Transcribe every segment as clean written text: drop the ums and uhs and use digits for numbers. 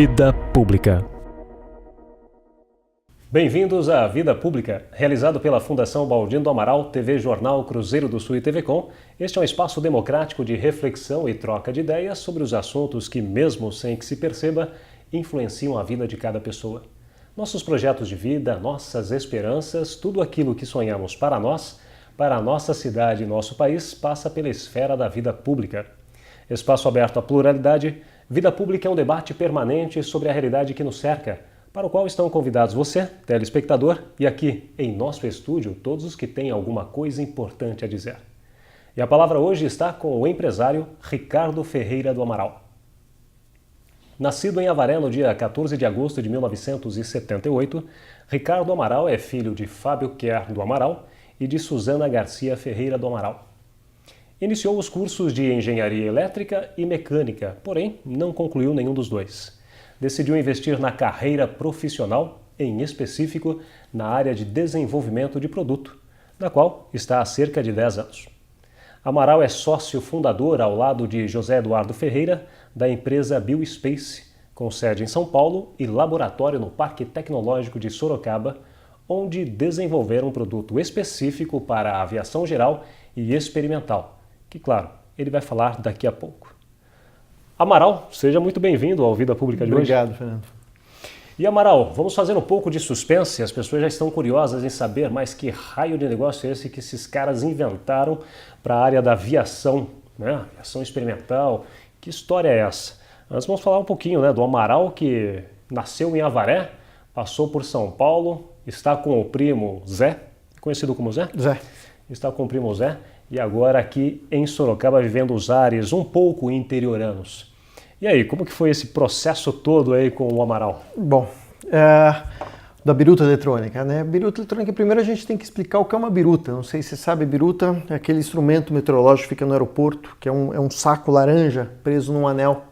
Vida Pública. Bem-vindos à Vida Pública, realizado pela Fundação Baldino do Amaral, TV Jornal Cruzeiro do Sul e TV Com. Este é um espaço democrático de reflexão e troca de ideias sobre os assuntos que, mesmo sem que se perceba, influenciam a vida de cada pessoa. Nossos projetos de vida, nossas esperanças, tudo aquilo que sonhamos para nós, para a nossa cidade e nosso país, passa pela esfera da vida pública. Espaço aberto à pluralidade, Vida Pública é um debate permanente sobre a realidade que nos cerca, para o qual estão convidados você, telespectador, e aqui, em nosso estúdio, todos os que têm alguma coisa importante a dizer. E a palavra hoje está com o empresário Ricardo Ferreira do Amaral. Nascido em Avaré no dia 14 de agosto de 1978, Ricardo Amaral é filho de Fábio Quer do Amaral e de Suzana Garcia Ferreira do Amaral. Iniciou os cursos de engenharia elétrica e mecânica, porém não concluiu nenhum dos dois. Decidiu investir na carreira profissional, em específico na área de desenvolvimento de produto, na qual está há cerca de 10 anos. Amaral é sócio fundador, ao lado de José Eduardo Ferreira, da empresa BioSpace, com sede em São Paulo e laboratório no Parque Tecnológico de Sorocaba, onde desenvolveram um produto específico para a aviação geral e experimental, que, claro, ele vai falar daqui a pouco. Amaral, seja muito bem-vindo ao Vida Pública de hoje. Obrigado, Fernando. E Amaral, vamos fazer um pouco de suspense, as pessoas já estão curiosas em saber, mas que raio de negócio é esse que esses caras inventaram para a área da aviação, né? Aviação experimental, que história é essa? Nós vamos falar um pouquinho, né, do Amaral, que nasceu em Avaré, passou por São Paulo, está com o primo Zé, conhecido como Zé? Zé. Está com o primo Zé, e agora aqui em Sorocaba vivendo os ares um pouco interioranos. E aí, como que foi esse processo todo aí com o Amaral? Bom, da biruta eletrônica, né? Biruta eletrônica, primeiro a gente tem que explicar o que é uma biruta. Não sei se você sabe, biruta é aquele instrumento meteorológico que fica no aeroporto, que é um saco laranja preso num anel.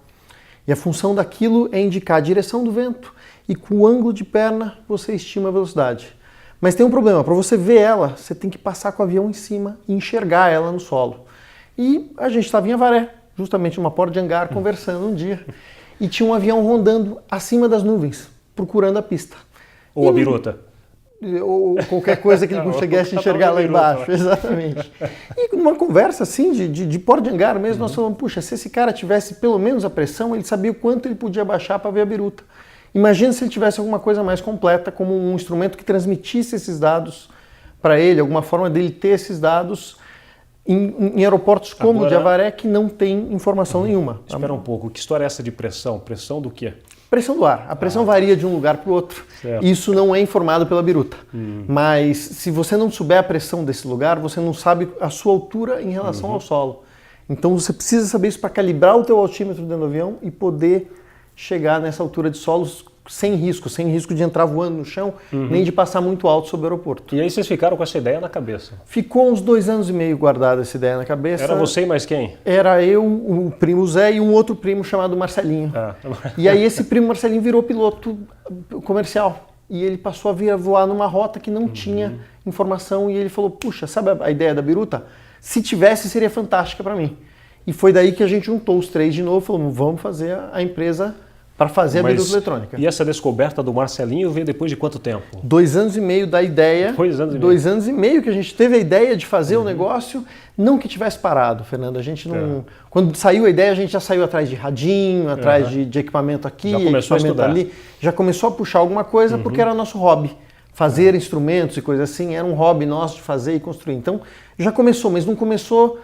E a função daquilo é indicar a direção do vento e com o ângulo de perna você estima a velocidade. Mas tem um problema, para você ver ela, você tem que passar com o avião em cima e enxergar ela no solo. E a gente estava em Avaré, justamente numa porta de hangar, conversando um dia, e tinha um avião rondando acima das nuvens, procurando a pista. Ou a biruta. Ou qualquer coisa que ele conseguisse enxergar lá embaixo, exatamente. E numa conversa assim, de porta de hangar mesmo, nós falamos, puxa, se esse cara tivesse pelo menos a pressão, ele sabia o quanto ele podia baixar para ver a biruta. Imagina se ele tivesse alguma coisa mais completa, como um instrumento que transmitisse esses dados para ele, alguma forma dele ter esses dados em aeroportos como o de Avaré, que não tem informação nenhuma. Espera um pouco, que história é essa de pressão? Pressão do quê? Pressão do ar. A pressão varia de um lugar para o outro. Certo. Isso não é informado pela biruta. Mas se você não souber a pressão desse lugar, você não sabe a sua altura em relação ao solo. Então você precisa saber isso para calibrar o teu altímetro dentro do avião e poder chegar nessa altura de solos sem risco de entrar voando no chão, nem de passar muito alto sobre o aeroporto. E aí vocês ficaram com essa ideia na cabeça? Ficou uns 2 anos e meio guardada essa ideia na cabeça. Era você e mais quem? Era eu, o primo Zé e um outro primo chamado Marcelinho. E aí esse primo Marcelinho virou piloto comercial. E ele passou a voar numa rota que não tinha informação. E ele falou, puxa, sabe a ideia da biruta? Se tivesse, seria fantástica para mim. E foi daí que a gente juntou os três de novo e falou, vamos fazer a empresa para fazer a biruta eletrônica. E essa descoberta do Marcelinho veio depois de quanto tempo? 2 anos e meio da ideia. 2 anos e meio. 2 anos e meio que a gente teve a ideia de fazer o negócio, não que tivesse parado, Fernando. A gente não. Quando saiu a ideia, a gente já saiu atrás de radinho, atrás de equipamento aqui, já começou equipamento a ali. Já começou a puxar alguma coisa porque era nosso hobby. Fazer instrumentos e coisas assim, era um hobby nosso de fazer e construir. Então já começou, mas não começou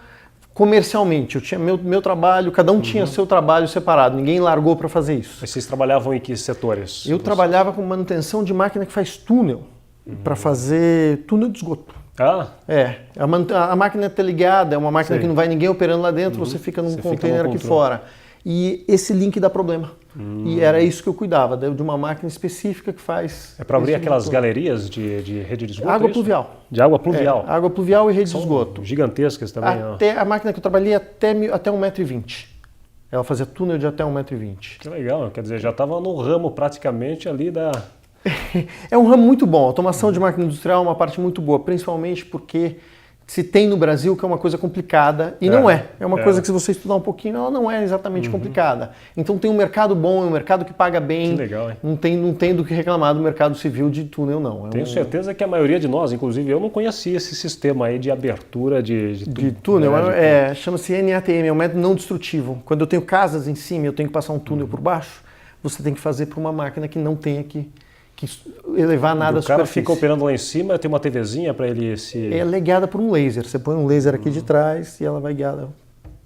comercialmente. Eu tinha meu trabalho, cada um tinha seu trabalho separado, ninguém largou para fazer isso. Mas vocês trabalhavam em que setores? Eu trabalhava com manutenção de máquina que faz túnel, para fazer túnel de esgoto. Ah? É, a máquina está ligada, é uma máquina que não vai ninguém operando lá dentro, você fica num container aqui fora. E esse link dá problema. E era isso que eu cuidava, de uma máquina específica que faz... É para abrir aquelas galerias de rede de esgoto? Água pluvial. De água pluvial? Água pluvial e rede de esgoto. Gigantescas também. A máquina que eu trabalhei até 1,20 m. Ela fazia túnel de até 1,20 m. Que legal, quer dizer, já estava no ramo praticamente ali da... É um ramo muito bom. A automação de máquina industrial é uma parte muito boa, principalmente porque se tem no Brasil, que é uma coisa complicada, e não é. É uma coisa que, se você estudar um pouquinho, ela não é exatamente complicada. Então tem um mercado bom, é um mercado que paga bem. Que legal, hein? Não tem do que reclamar do mercado civil de túnel, não. Tenho certeza que a maioria de nós, inclusive eu, não conhecia esse sistema aí de abertura de túnel. Chama-se NATM, é um método não destrutivo. Quando eu tenho casas em cima e eu tenho que passar um túnel por baixo, você tem que fazer por uma máquina que não tenha que elevar nada à superfície. O cara fica operando lá em cima, tem uma TVzinha para ele se... Ela é guiada por um laser. Você põe um laser aqui de trás e ela vai guiada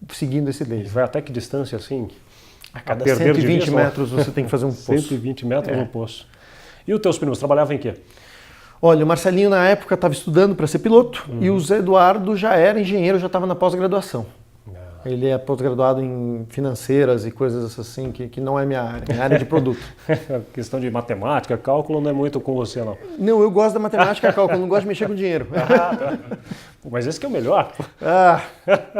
seguindo esse laser. Vai até que distância assim? A cada 120 metros você tem que fazer um poço. 120 metros no poço. E os teus primos trabalhavam em quê? Olha, o Marcelinho na época estava estudando para ser piloto e o Zé Eduardo já era engenheiro, já estava na pós-graduação. Ele é pós-graduado em financeiras e coisas assim, que não é minha área de produto. Questão de matemática, cálculo não é muito com você, não. Não, eu gosto da matemática, cálculo, não gosto de mexer com dinheiro. Tá. Mas esse que é o melhor.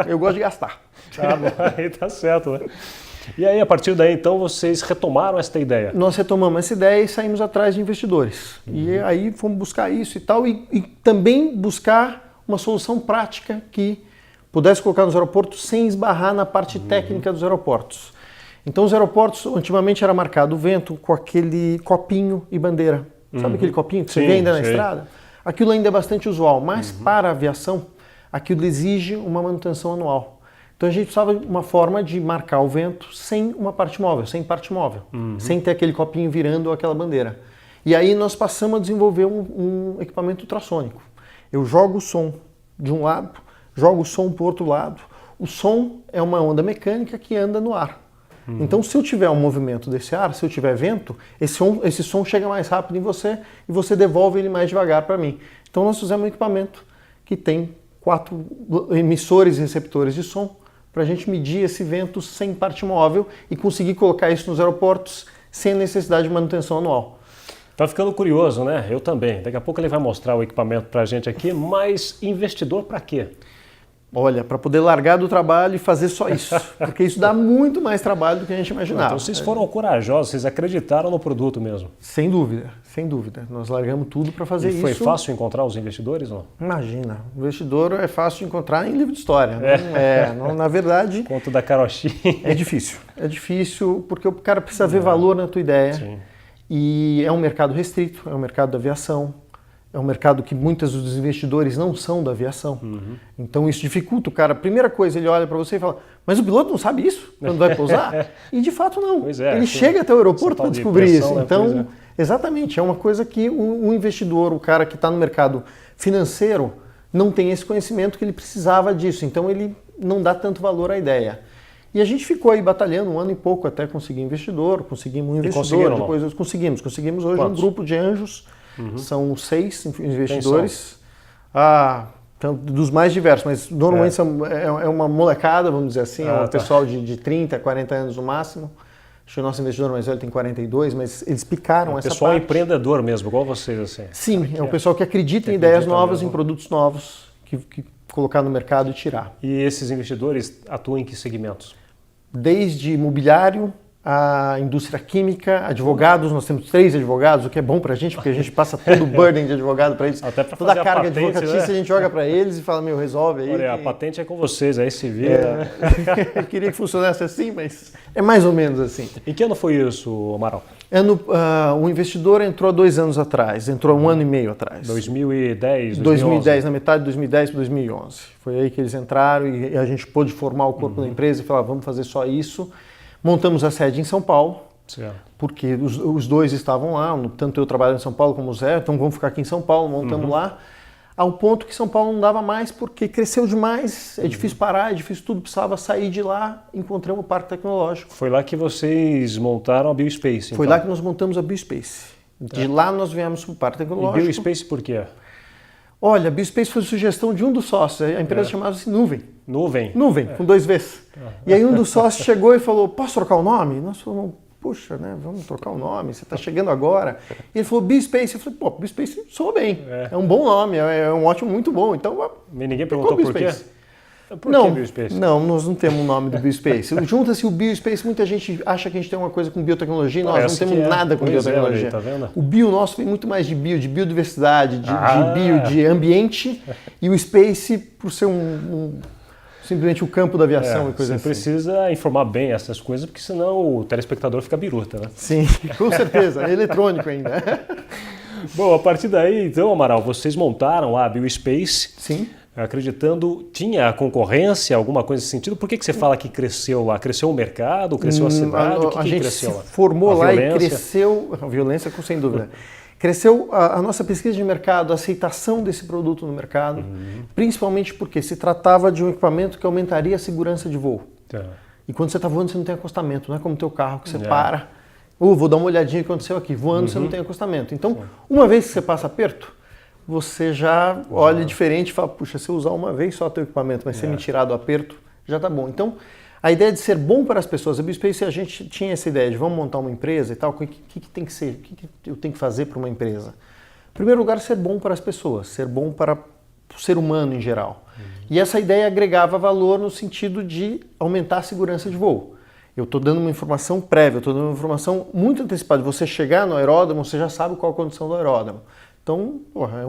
Eu gosto de gastar. Tá bom, aí tá certo, né? E aí, a partir daí, então, vocês retomaram essa ideia? Nós retomamos essa ideia e saímos atrás de investidores. E aí fomos buscar isso e tal, e também buscar uma solução prática que pudesse colocar nos aeroportos sem esbarrar na parte técnica dos aeroportos. Então os aeroportos, antigamente era marcado o vento com aquele copinho e bandeira. Sabe aquele copinho que você vê ainda na estrada? Aquilo ainda é bastante usual, mas para a aviação, aquilo exige uma manutenção anual. Então a gente precisava de uma forma de marcar o vento sem uma parte móvel, sem ter aquele copinho virando aquela bandeira. E aí nós passamos a desenvolver um equipamento ultrassônico. Eu jogo o som de um lado, jogo o som para o outro lado. O som é uma onda mecânica que anda no ar. Então, se eu tiver um movimento desse ar, se eu tiver vento, esse som chega mais rápido em você e você devolve ele mais devagar para mim. Então, nós fizemos um equipamento que tem 4 emissores e receptores de som para a gente medir esse vento sem parte móvel e conseguir colocar isso nos aeroportos sem necessidade de manutenção anual. Tá ficando curioso, né? Eu também. Daqui a pouco ele vai mostrar o equipamento para a gente aqui, mas investidor para quê? Olha, para poder largar do trabalho e fazer só isso, porque isso dá muito mais trabalho do que a gente imaginava. Então vocês foram corajosos, vocês acreditaram no produto mesmo. Sem dúvida, sem dúvida. Nós largamos tudo para fazer isso. E foi fácil encontrar os investidores? Não? Imagina, investidor é fácil de encontrar em livro de história. Na verdade... Conto da carochinha. É difícil porque o cara precisa ver valor na tua ideia. Sim. E é um mercado restrito, é um mercado da aviação. É um mercado que muitos dos investidores não são da aviação. Então isso dificulta o cara. A primeira coisa, ele olha para você e fala, mas o piloto não sabe isso quando vai pousar? E de fato não. Ele chega até o aeroporto para descobrir isso. Né? Então, exatamente, é uma coisa que o investidor, o cara que está no mercado financeiro, não tem esse conhecimento que ele precisava disso. Então ele não dá tanto valor à ideia. E a gente ficou aí batalhando 1 ano e pouco até conseguir investidor, conseguimos um investidor, depois conseguimos hoje um grupo de anjos. São 6 investidores, dos mais diversos, mas normalmente é uma molecada, vamos dizer assim, é um pessoal de 30, 40 anos no máximo. Acho que o nosso investidor mais velho tem 42, mas eles picaram essa parte. O pessoal empreendedor mesmo, igual vocês, assim. Sim, é um pessoal que acredita em ideias novas, em produtos novos, que colocar no mercado e tirar. E esses investidores atuam em que segmentos? Desde imobiliário, a indústria química, advogados, nós temos 3 advogados, o que é bom pra gente, porque a gente passa todo o burden de advogado para eles. Até pra toda fazer a carga patente, advocatícia, né? A gente joga para eles e fala, resolve aí. Olha, a patente é com vocês, aí se vira. Eu queria que funcionasse assim, mas é mais ou menos assim. Em que ano foi isso, Amaral? O investidor entrou há 2 anos atrás, entrou 1 ano e meio atrás. 2010, 2010, na metade de 2010 para 2011. Foi aí que eles entraram e a gente pôde formar o corpo da empresa e falar, vamos fazer só isso. Montamos a sede em São Paulo, porque os 2 estavam lá, tanto eu trabalho em São Paulo como o Zé, então vamos ficar aqui em São Paulo, montamos lá, ao ponto que São Paulo não dava mais, porque cresceu demais, é difícil parar, é difícil tudo, precisava sair de lá, encontramos o Parque Tecnológico. Foi lá que vocês montaram a BioSpace? Foi lá que nós montamos a BioSpace. De lá nós viemos para o Parque Tecnológico. E BioSpace por quê? Olha, a BioSpace foi sugestão de um dos sócios, a empresa chamava-se Nuvem. Nuvem, com 2 Vs. E aí um dos sócios chegou e falou, posso trocar o nome? Nós falamos, puxa, né, vamos trocar o nome, você está chegando agora. E ele falou, BioSpace. Eu falei, BioSpace soa bem, é um bom nome, é um ótimo, muito bom. Então, ninguém perguntou por quê? Por Não, que BioSpace? não, nós não temos o nome do BioSpace. Junta-se o BioSpace, muita gente acha que a gente tem uma coisa com biotecnologia, nós Parece não temos nada com Pois biotecnologia. tá vendo? O bio nosso vem muito mais de biodiversidade, Ah. de ambiente, e o Space por ser simplesmente o campo da aviação e coisa Você assim. precisa informar bem essas coisas, porque senão o telespectador fica biruta, né? Sim, com certeza, é eletrônico ainda. Bom, a partir daí, então, Amaral, vocês montaram a BioSpace. Sim. Acreditando, tinha concorrência, alguma coisa nesse sentido? Por que você fala que cresceu lá? Cresceu o mercado? Cresceu a cidade? O que a gente cresceu se lá? formou A lá violência? e cresceu, a violência sem dúvida. Cresceu a nossa pesquisa de mercado, a aceitação desse produto no mercado, principalmente porque se tratava de um equipamento que aumentaria a segurança de voo. Tá. E quando você está voando, você não tem acostamento, não é como o teu carro que você para, vou dar uma olhadinha no que aconteceu aqui. Voando, você não tem acostamento. Então, uma vez que você passa aperto, você já olha diferente e fala, puxa, se eu usar uma vez só o teu equipamento, mas se me tirar do aperto, já tá bom. Então, a ideia de ser bom para as pessoas, a BioSpace, a gente tinha essa ideia de vamos montar uma empresa e tal, o que tem que ser, o que eu tenho que fazer para uma empresa? Em primeiro lugar, ser bom para as pessoas, ser bom para o ser humano em geral. E essa ideia agregava valor no sentido de aumentar a segurança de voo. Eu estou dando uma informação prévia, eu estou dando uma informação muito antecipada. Você chegar no aeródromo, você já sabe qual a condição do aeródromo. Então, porra,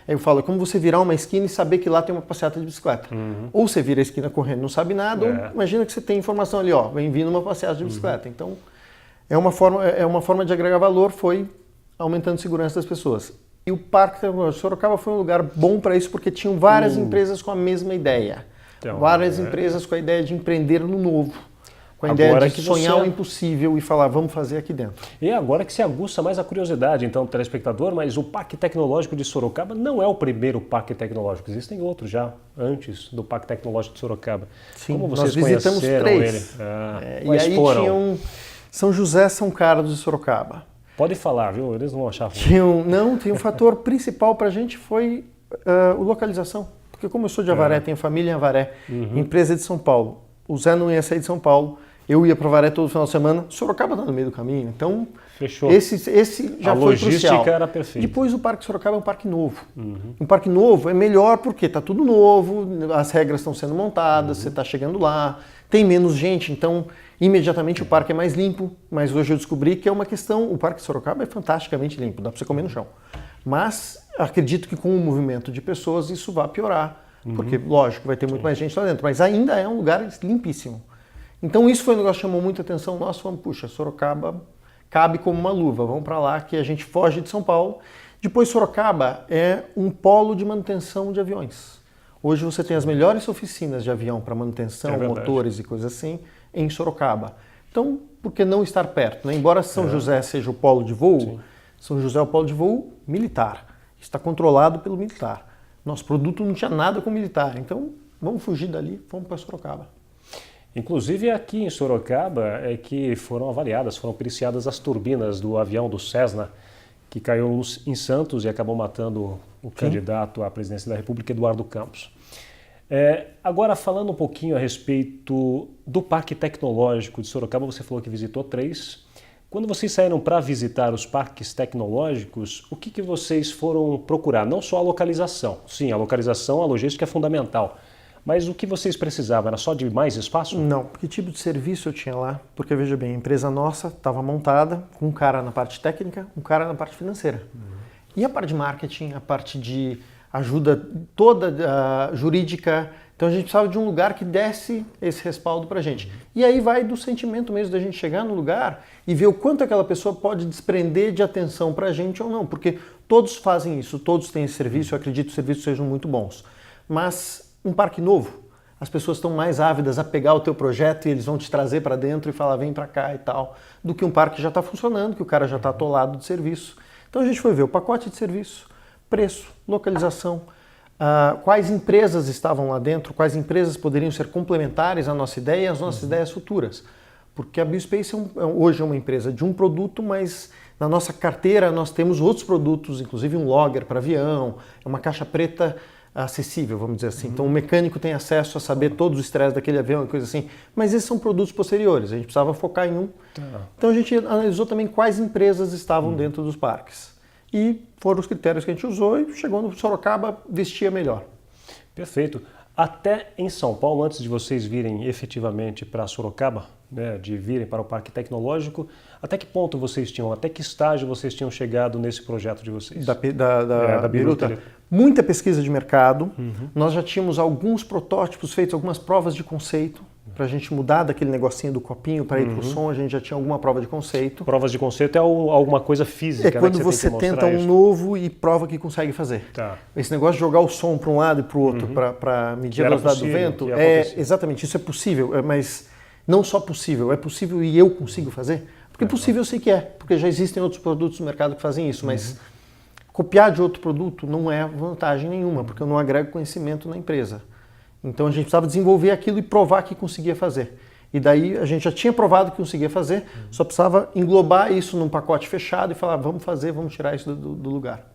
eu falo, é como você virar uma esquina e saber que lá tem uma passeata de bicicleta. Ou você vira a esquina correndo e não sabe nada, ou imagina que você tem informação ali, ó, vem vindo uma passeata de bicicleta. Então, é uma forma de agregar valor, foi aumentando a segurança das pessoas. E o Parque Tecnológico de Sorocaba foi um lugar bom para isso, porque tinham várias empresas com a mesma ideia. Então, várias empresas com a ideia de empreender no novo. Com a ideia de sonhar o impossível e falar, vamos fazer aqui dentro. E agora que se aguça mais a curiosidade, então, do telespectador, mas o Parque Tecnológico de Sorocaba não é o primeiro parque tecnológico. Existem outros já, antes do Parque Tecnológico de Sorocaba. Sim, como vocês nós visitamos conheceram 3. ele? E aí tinham São José, São Carlos e Sorocaba. Pode falar, viu? Eles não vão achar ruim. Tem um fator principal para a gente foi a localização. Porque como eu sou de Avaré, tenho família em Avaré, empresa de São Paulo. O Zé não ia sair de São Paulo. Eu ia para Avaré todo final de semana, Sorocaba está no meio do caminho, então fechou. Esse já foi crucial. A logística era perfeita. Depois o Parque Sorocaba é um parque novo. Um parque novo é melhor porque está tudo novo, as regras estão sendo montadas, você está chegando lá, tem menos gente, então imediatamente o parque é mais limpo, mas hoje eu descobri que é uma questão, o Parque Sorocaba é fantasticamente limpo, dá para você comer no chão. Mas acredito que com o movimento de pessoas isso vai piorar, porque lógico vai ter muito mais gente lá dentro, mas ainda é um lugar limpíssimo. Então isso foi um negócio que chamou muita atenção nossa, falamos, puxa, Sorocaba cabe como uma luva, vamos para lá que a gente foge de São Paulo. Depois Sorocaba é um polo de manutenção de aviões. Hoje você tem as melhores oficinas de avião para manutenção, motores e coisas assim, em Sorocaba. Então, por que não estar perto? Né? Embora São José seja o polo de voo, São José é o polo de voo militar. Está controlado pelo militar. Nosso produto não tinha nada com militar, então vamos fugir dali, vamos para Sorocaba. Inclusive aqui em Sorocaba é que foram avaliadas, foram periciadas as turbinas do avião do Cessna, que caiu em Santos e acabou matando o candidato à presidência da República, Eduardo Campos. Agora, falando um pouquinho a respeito do Parque Tecnológico de Sorocaba, você falou que visitou 3. Quando vocês saíram para visitar os parques tecnológicos, o que vocês foram procurar? Não só a localização. Sim, a localização, a logística é fundamental. Mas o que vocês precisavam? Era só de mais espaço? Não. Que tipo de serviço eu tinha lá? Porque, veja bem, a empresa nossa estava montada com um cara na parte técnica, um cara na parte financeira. E a parte de marketing, a parte de ajuda toda jurídica. Então a gente precisava de um lugar que desse esse respaldo para a gente. E aí vai do sentimento mesmo da gente chegar no lugar e ver o quanto aquela pessoa pode desprender de atenção para a gente ou não. Porque todos fazem isso, todos têm esse serviço, eu acredito que os serviços sejam muito bons. Mas um parque novo, as pessoas estão mais ávidas a pegar o teu projeto e eles vão te trazer para dentro e falar vem para cá e tal, do que um parque que já está funcionando, que o cara já está atolado de serviço. Então a gente foi ver o pacote de serviço, preço, localização, quais empresas estavam lá dentro, quais empresas poderiam ser complementares à nossa ideia e às nossas ideias futuras. Porque a BioSpace hoje é uma empresa de um produto, mas na nossa carteira nós temos outros produtos, inclusive um logger para avião, é uma caixa preta acessível, vamos dizer assim. Então o mecânico tem acesso a saber todos os estresses daquele avião e coisa assim. Mas esses são produtos posteriores, a gente precisava focar em um. Então a gente analisou também quais empresas estavam dentro dos parques. E foram os critérios que a gente usou e chegou no Sorocaba, vestia melhor. Perfeito. Até em São Paulo, antes de vocês virem efetivamente para Sorocaba, né, de virem para o Parque Tecnológico, até que ponto vocês tinham, até que estágio vocês tinham chegado nesse projeto de vocês? Da Biruta? Muita pesquisa de mercado. Nós já tínhamos alguns protótipos feitos, algumas provas de conceito, para a gente mudar daquele negocinho do copinho para ir para o som, a gente já tinha alguma prova de conceito. Provas de conceito é alguma coisa física, é quando né, que você tenta um novo e prova que consegue fazer. Tá. Esse negócio de jogar o som para um lado e para o outro para medir a velocidade do vento, exatamente, isso é possível, mas não só possível, é possível e eu consigo fazer? Porque possível eu sei que é, porque já existem outros produtos no mercado que fazem isso, mas copiar de outro produto não é vantagem nenhuma, porque eu não agrego conhecimento na empresa. Então a gente precisava desenvolver aquilo e provar que conseguia fazer. E daí a gente já tinha provado que conseguia fazer, só precisava englobar isso num pacote fechado e falar, vamos fazer, vamos tirar isso do lugar.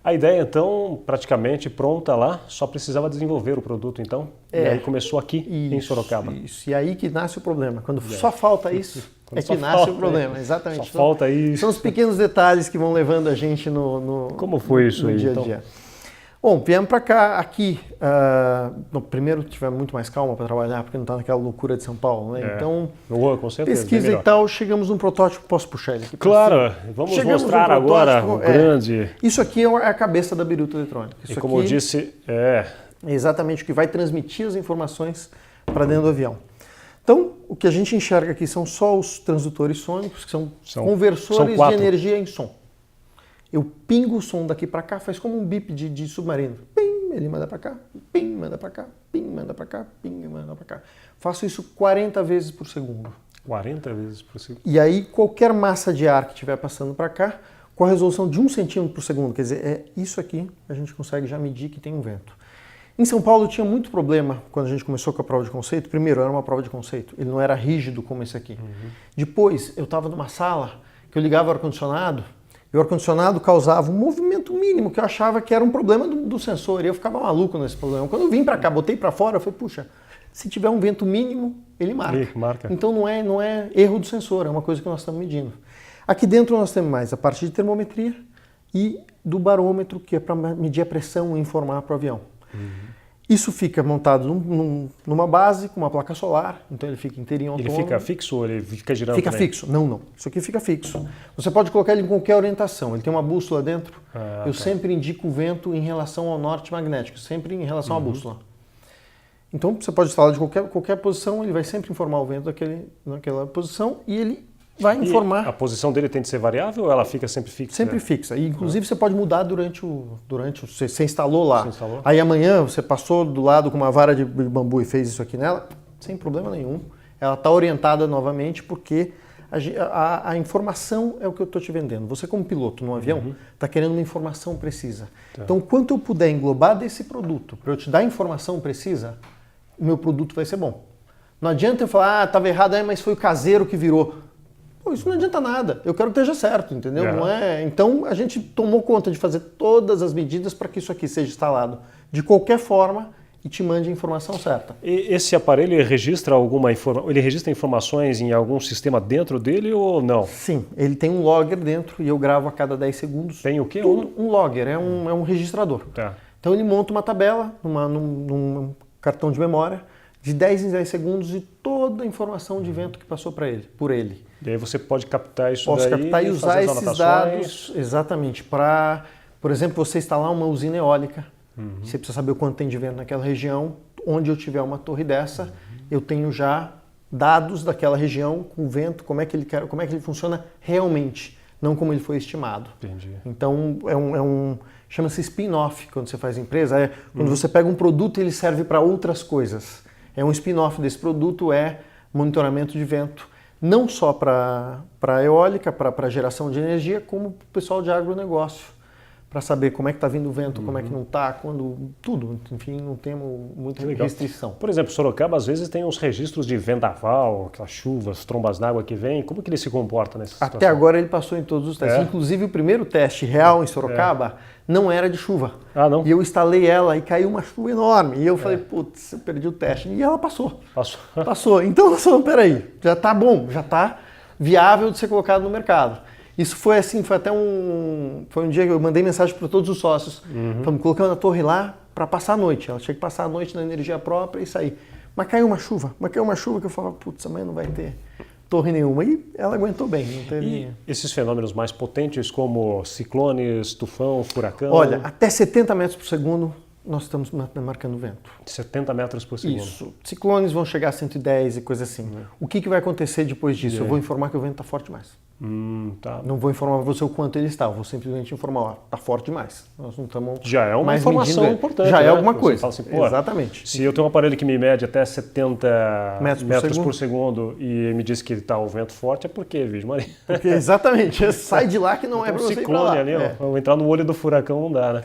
A ideia, então, praticamente pronta lá, só precisava desenvolver o produto, então? E aí começou aqui em Sorocaba. Isso, e aí que nasce o problema. Quando só falta isso, que nasce o problema. Exatamente. Só falta isso. São os pequenos detalhes que vão levando a gente no Como foi isso aí, dia a dia. Bom, viemos para cá, aqui, primeiro tivemos muito mais calma para trabalhar, porque não está naquela loucura de São Paulo, né? Então, com certeza, pesquisa e tal, chegamos num protótipo, posso puxar ele aqui? Claro, vamos mostrar agora o grande... Isso aqui é a cabeça da Biruta Eletrônica. Isso e como aqui eu disse, é exatamente o que vai transmitir as informações para dentro do avião. Então, o que a gente enxerga aqui são só os transdutores sônicos, que são conversores de energia em som. Eu pingo o som daqui para cá, faz como um bip de submarino. Pim, ele manda para cá, pim, manda para cá, pim, manda para cá, pim, manda para cá. Faço isso 40 vezes por segundo. 40 vezes por segundo. E aí, qualquer massa de ar que estiver passando para cá, com a resolução de 1 centímetro por segundo, quer dizer, é isso aqui, a gente consegue já medir que tem um vento. Em São Paulo tinha muito problema quando a gente começou com a prova de conceito. Primeiro, era uma prova de conceito, ele não era rígido como esse aqui. Depois, eu estava numa sala que eu ligava o ar-condicionado, e o ar-condicionado causava um movimento mínimo que eu achava que era um problema do sensor, e eu ficava maluco nesse problema. Quando eu vim para cá, botei para fora, eu falei, puxa, se tiver um vento mínimo, ele marca. Então não é erro do sensor, é uma coisa que nós estamos medindo. Aqui dentro nós temos mais a parte de termometria e do barômetro, que é para medir a pressão e informar para o avião. Isso fica montado numa base com uma placa solar, então ele fica inteirinho autônomo. Ele fica fixo ou ele fica girando? Fica também? fixo. Não. Isso aqui fica fixo. Você pode colocar ele em qualquer orientação. Ele tem uma bússola dentro. Eu sempre indico o vento em relação ao norte magnético, sempre em relação à bússola. Então você pode instalar de qualquer posição, ele vai sempre informar o vento naquela posição e ele vai informar. A posição dele tem de ser variável ou ela fica sempre fixa? Sempre fixa. E, inclusive, você pode mudar durante o você instalou lá. Você instalou? Aí amanhã você passou do lado com uma vara de bambu e fez isso aqui nela, sem problema nenhum. Ela está orientada novamente porque a informação é o que eu estou te vendendo. Você, como piloto no avião, está querendo uma informação precisa. Então, quanto eu puder englobar desse produto para eu te dar informação precisa, o meu produto vai ser bom. Não adianta eu falar, estava errado, mas foi o caseiro que virou. Pô, isso não adianta nada. Eu quero que esteja certo, entendeu? Não é... Então, a gente tomou conta de fazer todas as medidas para que isso aqui seja instalado de qualquer forma e te mande a informação certa. E esse aparelho ele registra ele registra informações em algum sistema dentro dele ou não? Sim, ele tem um logger dentro e eu gravo a cada 10 segundos. Tem o quê? Um logger, é um registrador. Tá. Então ele monta uma tabela num cartão de memória de 10 em 10 segundos e toda a informação de vento que passou por ele. E aí você pode captar isso Posso daí captar e usar esses anotações. Dados exatamente para, por exemplo, você instalar uma usina eólica. Você precisa saber o quanto tem de vento naquela região. Onde eu tiver uma torre dessa, eu tenho já dados daquela região com o vento, como é que ele funciona realmente, não como ele foi estimado. Entendi. Então chama-se spin-off quando você faz empresa. Quando você pega um produto e ele serve para outras coisas. Um spin-off desse produto é monitoramento de vento, não só para eólica, para geração de energia, como para o pessoal de agronegócio, para saber como é que está vindo o vento, como é que não está, tudo. Enfim, não temos muita restrição. Por exemplo, Sorocaba às vezes tem uns registros de vendaval, aquelas chuvas, trombas d'água que vêm. Como que ele se comporta nessa situação? Até agora ele passou em todos os testes. Inclusive o primeiro teste real em Sorocaba não era de chuva. Ah, não? E eu instalei ela e caiu uma chuva enorme. E eu falei, putz, eu perdi o teste. E ela passou. Passou. Então nós falamos, peraí, já está bom, já está viável de ser colocado no mercado. Isso foi assim, foi um dia que eu mandei mensagem para todos os sócios. Estamos colocando a torre lá para passar a noite. Ela tinha que passar a noite na energia própria e sair. Mas caiu uma chuva que eu falava, putz, amanhã não vai ter torre nenhuma. E ela aguentou bem. Não teve... E esses fenômenos mais potentes como ciclones, tufão, furacão? Olha, até 70 metros por segundo nós estamos marcando vento. 70 metros por segundo. Isso. Ciclones vão chegar a 110 e coisa assim. O que vai acontecer depois disso? Eu vou informar que o vento está forte demais. Tá. Não vou informar você o quanto ele está, eu vou simplesmente informar, está forte demais. Nós não estamos já é uma mais informação medindo, importante. Já né? é alguma Você coisa. Fala assim, exatamente. Se eu tenho um aparelho que me mede até 70 metros por segundo e me diz que está o vento forte, é porque, Virgem Maria. Porque, exatamente, sai de lá que não é para você ir pra lá. Ali, ó, entrar no olho do furacão não dá, né?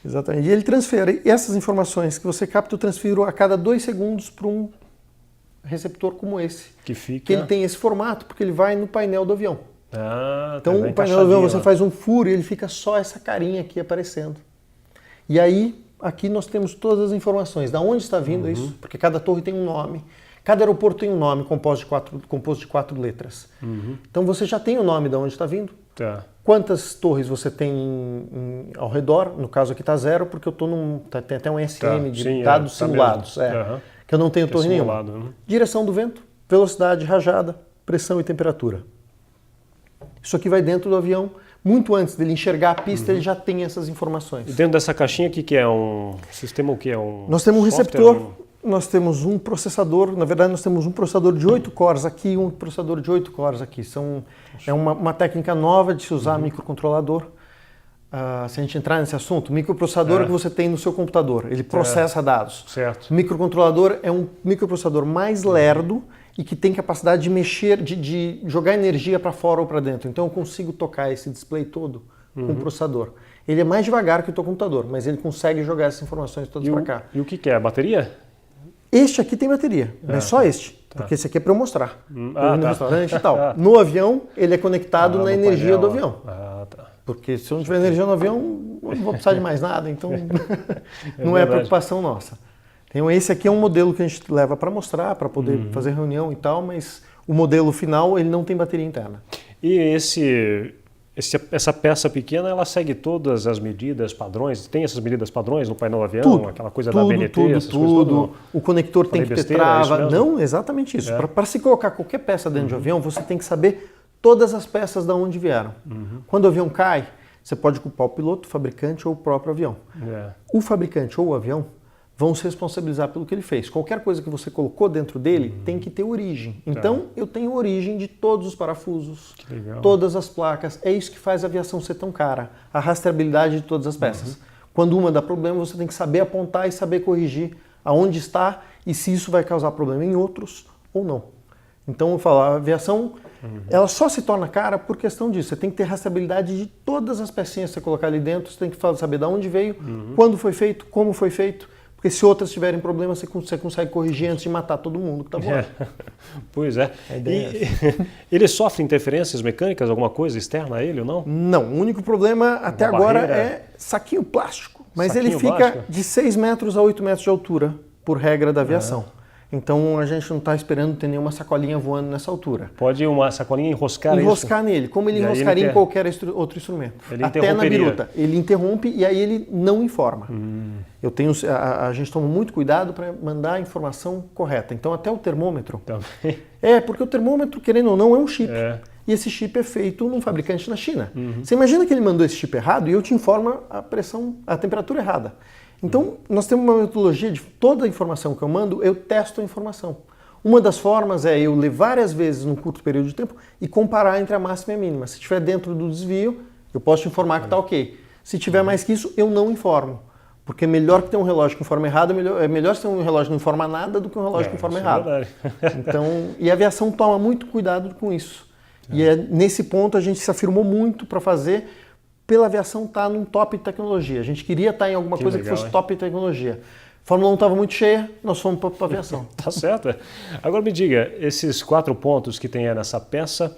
Exatamente. E ele transfere essas informações que você capta, eu transfiro a cada 2 segundos para um receptor como esse. Que ele tem esse formato, porque ele vai no painel do avião. Então o painel do avião você faz um furo e ele fica só essa carinha aqui aparecendo. E aí, aqui nós temos todas as informações. Da onde está vindo isso? Porque cada torre tem um nome. Cada aeroporto tem um nome composto de 4 letras. Então você já tem o nome de onde está vindo. Tá. Quantas torres você tem ao redor? No caso aqui está 0, porque eu estou tem até um SM de dados simulados. Que eu não tenho torre nenhuma. Direção do vento, velocidade, rajada, pressão e temperatura. Isso aqui vai dentro do avião. Muito antes dele enxergar a pista, ele já tem essas informações. E dentro dessa caixinha aqui, que é um sistema, o que é um? Nós temos um receptor, nós temos um processador. Na verdade, nós temos um processador de 8 cores aqui e um processador de 8 cores aqui. É uma técnica nova de se usar microcontrolador. Se a gente entrar nesse assunto, microprocessador que você tem no seu computador, ele processa dados. Certo. Microcontrolador é um microprocessador mais lerdo e que tem capacidade de mexer, de jogar energia para fora ou para dentro. Então eu consigo tocar esse display todo com o processador. Ele é mais devagar que o teu computador, mas ele consegue jogar essas informações todas para cá. E o que é? A bateria? Este aqui tem bateria, não é só este. Porque esse aqui é para eu mostrar. No restaurante e tal. No avião, ele é conectado na energia do avião. Porque se eu não tiver energia no avião, eu não vou precisar de mais nada, então não é preocupação nossa. Então esse aqui é um modelo que a gente leva para mostrar, para poder fazer reunião e tal, mas o modelo final ele não tem bateria interna. E essa peça pequena, ela segue todas as medidas padrões? Tem essas medidas padrões no painel do avião? Tudo, aquela coisa da BNT, essas coisas? Tudo. O conector tem que ter trava. Não, exatamente isso. Para se colocar qualquer peça dentro de um avião, você tem que saber todas as peças de onde vieram. Quando o avião cai, você pode culpar o piloto, o fabricante ou o próprio avião. O fabricante ou o avião vão se responsabilizar pelo que ele fez. Qualquer coisa que você colocou dentro dele tem que ter origem. Então, eu tenho origem de todos os parafusos, todas as placas. É isso que faz a aviação ser tão cara. A rastreabilidade de todas as peças. Quando uma dá problema, você tem que saber apontar e saber corrigir aonde está e se isso vai causar problema em outros ou não. Então, eu falo, a aviação ela só se torna cara por questão disso. Você tem que ter rastreabilidade de todas as pecinhas que você colocar ali dentro. Você tem que saber de onde veio, quando foi feito, como foi feito. Porque se outras tiverem problema, você consegue corrigir antes de matar todo mundo que está voando. Pois é. Ele sofre interferências mecânicas, alguma coisa externa a ele ou não? Não. O único problema até agora é saquinho plástico. Mas ele fica de 6 metros a 8 metros de altura, por regra da aviação. Então a gente não está esperando ter nenhuma sacolinha voando nessa altura. Pode uma sacolinha enroscar nele, como ele enroscaria em qualquer outro instrumento. Até na biruta. Ele interrompe e aí ele não informa. A gente toma muito cuidado para mandar a informação correta. Então até o termômetro. Também. Porque o termômetro, querendo ou não, é um chip. E esse chip é feito num fabricante na China. Você imagina que ele mandou esse chip errado e eu te informo a temperatura errada. Então, nós temos uma metodologia de toda a informação que eu mando, eu testo a informação. Uma das formas é eu ler várias vezes num curto período de tempo e comparar entre a máxima e a mínima. Se estiver dentro do desvio, eu posso te informar que está ok. Se tiver mais que isso, eu não informo. Porque é melhor que ter um relógio que informa errado, é melhor ter um relógio que não informa nada do que um relógio que informa errado. Então, e a aviação toma muito cuidado com isso. E nesse ponto a gente se afirmou muito para fazer, pela aviação estar num top de tecnologia. A gente queria estar em alguma coisa legal, que fosse top de tecnologia. A Fórmula 1 estava muito cheia, nós fomos para a aviação. Tá certo. Agora me diga, esses 4 pontos que tem nessa peça,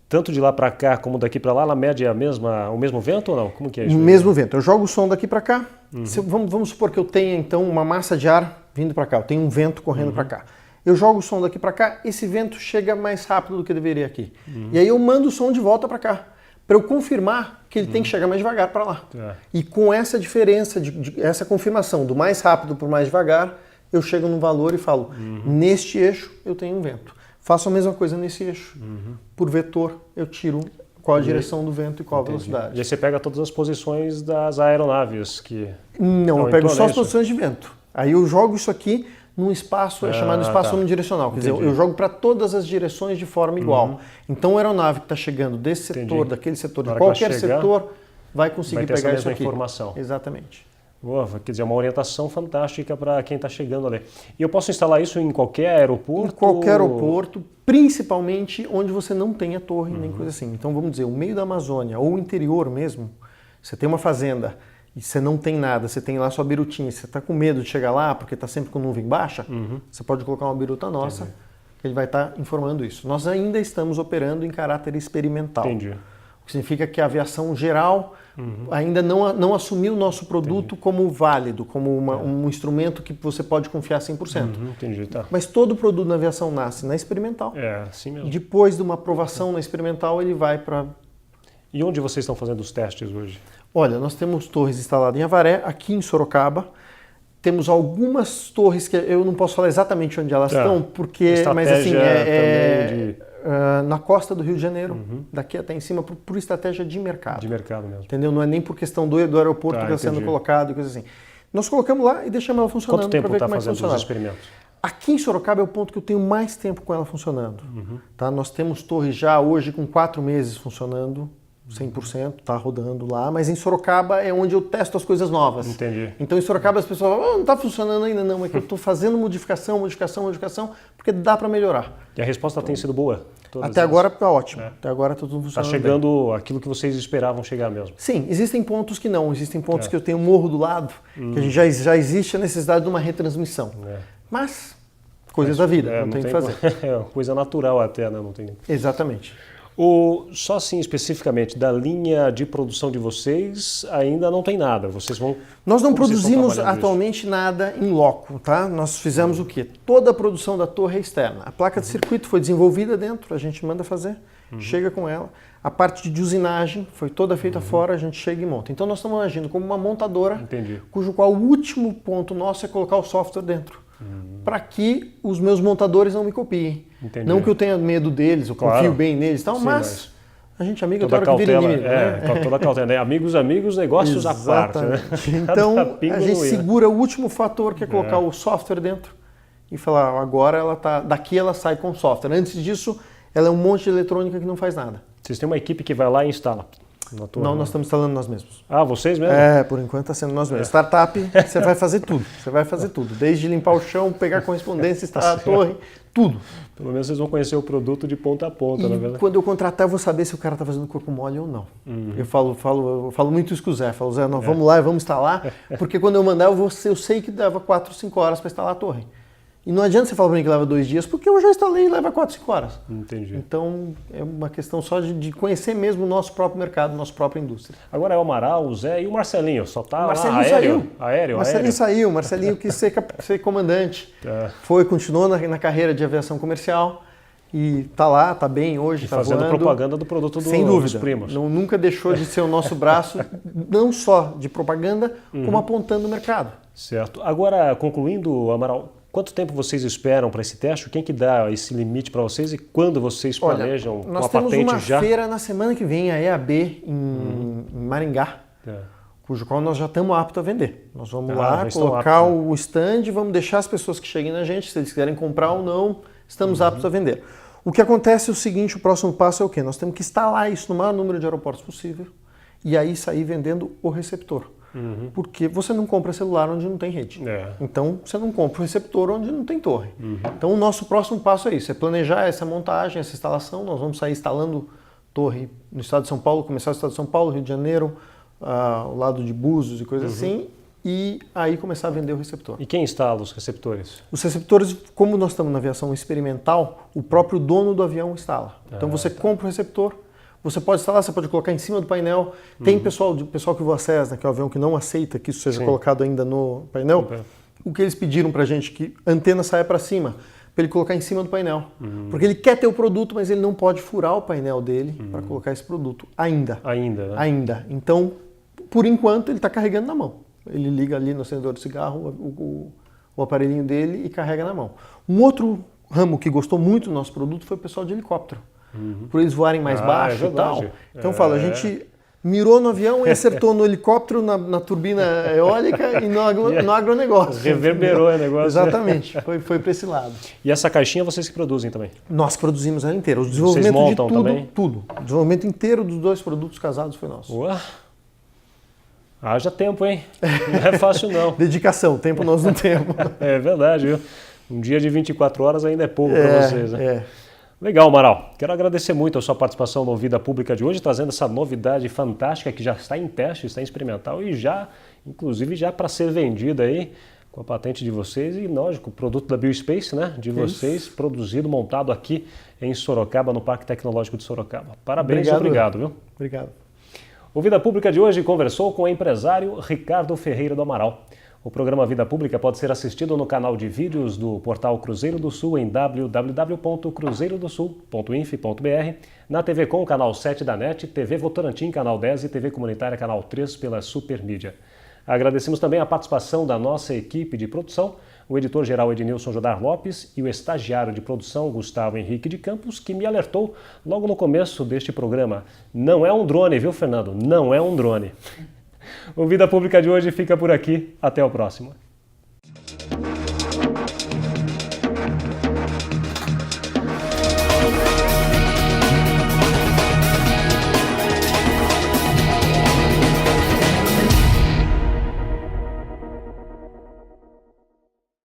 tanto de lá para cá como daqui para lá, ela mede o mesmo vento ou não? Como que é isso? O mesmo vento. Eu jogo o som daqui para cá. Vamos supor que eu tenha então uma massa de ar vindo para cá. Eu tenho um vento correndo para cá. eu jogo o som daqui para cá, esse vento chega mais rápido do que deveria aqui. E aí eu mando o som de volta para cá, para eu confirmar que ele tem que chegar mais devagar para lá. E com essa diferença, essa confirmação do mais rápido para o mais devagar, eu chego num valor e falo, neste eixo eu tenho um vento. Faço a mesma coisa nesse eixo. Por vetor, eu tiro qual a direção do vento e qual a velocidade. E aí você pega todas as posições das aeronaves que... Não, eu pego só as posições de vento. Aí eu jogo isso aqui num espaço, é chamado espaço unidirecional. Quer dizer, eu jogo para todas as direções de forma igual. Então a aeronave que está chegando desse setor, daquele setor, de qualquer setor, vai conseguir pegar isso aqui. Informação. Exatamente. Quer dizer, uma orientação fantástica para quem está chegando ali. E eu posso instalar isso em qualquer aeroporto? Em qualquer aeroporto, principalmente onde você não tenha torre, nem coisa assim. Então vamos dizer, o meio da Amazônia ou o interior mesmo, você tem uma fazenda e você não tem nada, você tem lá sua birutinha, você está com medo de chegar lá porque está sempre com nuvem baixa, você pode colocar uma biruta nossa, que ele vai estar informando isso. Nós ainda estamos operando em caráter experimental. Entendi. O que significa que a aviação geral ainda não assumiu o nosso produto como válido, como um instrumento que você pode confiar 100%. Entendi, tá. Mas todo produto na aviação nasce na experimental. Assim mesmo. Depois de uma aprovação na experimental, ele vai para... E onde vocês estão fazendo os testes hoje? Olha, nós temos torres instaladas em Avaré, aqui em Sorocaba. Temos algumas torres que eu não posso falar exatamente onde elas estão, porque... Mas assim, na costa do Rio de Janeiro, daqui até em cima, por estratégia de mercado. De mercado mesmo. Entendeu? Não é nem por questão do aeroporto que está sendo colocado e coisa assim. Nós colocamos lá e deixamos ela funcionando para ver como é que funciona. Quanto tempo está fazendo os experimentos? Aqui em Sorocaba é o ponto que eu tenho mais tempo com ela funcionando. Tá? Nós temos torres já hoje com 4 meses funcionando, 100%, está rodando lá, mas em Sorocaba é onde eu testo as coisas novas. Entendi. Então em Sorocaba as pessoas falam, não está funcionando ainda não, é que eu estou fazendo modificação, porque dá para melhorar. E a resposta tem sido boa? Até agora está ótimo, até agora está tudo funcionando. Está chegando aquilo que vocês esperavam chegar mesmo? Sim, existem pontos que não, existem pontos que eu tenho um morro do lado, que a gente já existe a necessidade de uma retransmissão. Mas, coisas da vida, não tem o que fazer. É coisa natural até, né? Não tem... Exatamente. Só assim, especificamente, da linha de produção de vocês, ainda não tem nada. Vocês vão... Nós não produzimos atualmente nada em loco, tá? Nós fizemos o quê? Toda a produção da torre é externa. A placa de circuito foi desenvolvida dentro, a gente manda fazer, chega com ela. A parte de usinagem foi toda feita fora, a gente chega e monta. Então nós estamos agindo como uma montadora, cujo qual o último ponto nosso é colocar o software dentro. Para que os meus montadores não me copiem. Não que eu tenha medo deles, eu confio bem neles, tal, mas a gente é amigo até a hora que vira inimigo. Toda a cautela. Amigos, negócios à parte. Né? Então a gente segura o último fator, que é colocar o software dentro e falar, agora ela tá, daqui ela sai com o software. Antes disso, ela é um monte de eletrônica que não faz nada. Vocês têm uma equipe que vai lá e instala? Não, nós estamos instalando nós mesmos. Vocês mesmos? Por enquanto está sendo nós mesmos. Startup, você vai fazer tudo. Você vai fazer tudo. Desde limpar o chão, pegar correspondência, instalar a torre, tudo. Pelo menos vocês vão conhecer o produto de ponta a ponta, na verdade. Quando eu contratar, eu vou saber se o cara está fazendo corpo mole ou não. Eu falo muito isso com o Zé. Falo, Zé, nós vamos lá e vamos instalar, porque quando eu mandar, eu sei que leva 4, 5 horas para instalar a torre. E não adianta você falar para mim que leva 2 dias, porque eu já instalei e leva 4, 5 horas. Entendi. Então, é uma questão só de conhecer mesmo o nosso próprio mercado, nossa própria indústria. Agora é o Amaral, o Zé e o Marcelinho. Só tá Marcelinho aéreo. Marcelinho saiu. Marcelinho quis ser comandante. Continuou na carreira de aviação comercial e tá lá, tá bem hoje, tá fazendo voando. propaganda do produto Sem dúvida. Dos primos. Nunca deixou de ser o nosso braço, não só de propaganda, como apontando o mercado. Certo. Agora, concluindo, Amaral, quanto tempo vocês esperam para esse teste? Quem que dá esse limite para vocês e quando vocês planejam com a patente já? Nós temos uma feira na semana que vem, a EAB, em Maringá, cujo qual nós já estamos aptos a vender. Nós vamos lá colocar o stand, vamos deixar as pessoas que cheguem na gente, se eles quiserem comprar ou não, estamos aptos a vender. O que acontece é o seguinte, o próximo passo é o quê? Nós temos que instalar isso no maior número de aeroportos possível e aí sair vendendo o receptor. Porque você não compra celular onde não tem rede. Então você não compra o receptor onde não tem torre. Então o nosso próximo passo é isso, é planejar essa montagem, essa instalação. Nós vamos sair instalando torre no estado de São Paulo, começar no estado de São Paulo, Rio de Janeiro, ao lado de Búzios e coisas assim, e aí começar a vender o receptor. E quem instala os receptores? Os receptores, como nós estamos na aviação experimental, o próprio dono do avião instala. Então você compra o receptor, você pode instalar, você pode colocar em cima do painel. Tem pessoal que voa Cessna, que é o avião que não aceita que isso seja colocado ainda no painel. O que eles pediram pra gente que a antena saia para cima. para ele colocar em cima do painel. Porque ele quer ter o produto, mas ele não pode furar o painel dele para colocar esse produto ainda. Ainda, né? Ainda. Então, por enquanto, ele está carregando na mão. Ele liga ali no acendedor de cigarro o aparelhinho dele e carrega na mão. Um outro ramo que gostou muito do nosso produto foi o pessoal de helicóptero. Por eles voarem mais baixo e tal. Então, fala, a gente mirou no avião e acertou no helicóptero, na turbina eólica e no agronegócio. Reverberou o negócio. Exatamente, foi para esse lado. E essa caixinha vocês que produzem também? Nós produzimos ela inteira. O desenvolvimento vocês montam de tudo, também? tudo. O desenvolvimento inteiro dos 2 produtos casados foi nosso. Ué. Haja tempo, hein? Não é fácil não. Dedicação, tempo nós não temos. É verdade, viu? Um dia de 24 horas ainda é pouco para vocês, né? É. Legal, Amaral. Quero agradecer muito a sua participação no Vida Pública de hoje, trazendo essa novidade fantástica que já está em teste, está em experimental e já, inclusive, já para ser vendida aí com a patente de vocês e, lógico, o produto da BioSpace, né? De vocês, produzido, montado aqui em Sorocaba, no Parque Tecnológico de Sorocaba. Parabéns e obrigado, viu? Obrigado. O Vida Pública de hoje conversou com o empresário Ricardo Ferreira do Amaral. O programa Vida Pública pode ser assistido no canal de vídeos do portal Cruzeiro do Sul em www.cruzeirodosul.inf.br, na TV Com, canal 7 da NET, TV Votorantim, canal 10 e TV Comunitária, canal 3 pela Supermídia. Agradecemos também a participação da nossa equipe de produção, o editor-geral Ednilson Jodar Lopes e o estagiário de produção Gustavo Henrique de Campos, que me alertou logo no começo deste programa. Não é um drone, viu, Fernando? Não é um drone. O Vida Pública de hoje fica por aqui. Até o próximo.